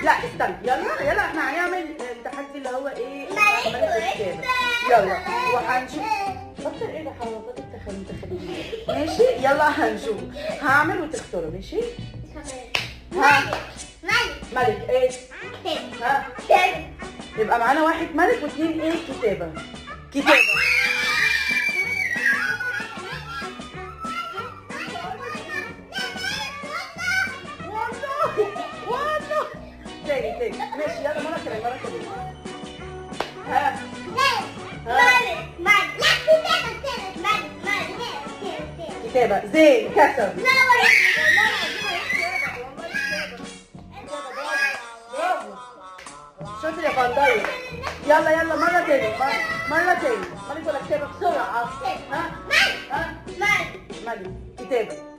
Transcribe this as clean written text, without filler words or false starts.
لا استنى، يلا احنا هنعمل التحدي اللي هو ايه؟ ملك الكتابة. يلا وهنشوف. بطل ايه ده حركات التخليل. ماشي يلا هنشوف. هعمل وتختاروا ماشي؟ ملك ايه؟ ها؟ يبقى معانا واحد ملك واثنين ايه؟ كتابة. والله تاني ماشي يلا مرة كمان. ها كتابة زين كسر. برافو شاطر يا فندايق. يلا مرة تاني. ملك ولا كتابة بسرعة. ها ملك كتابة.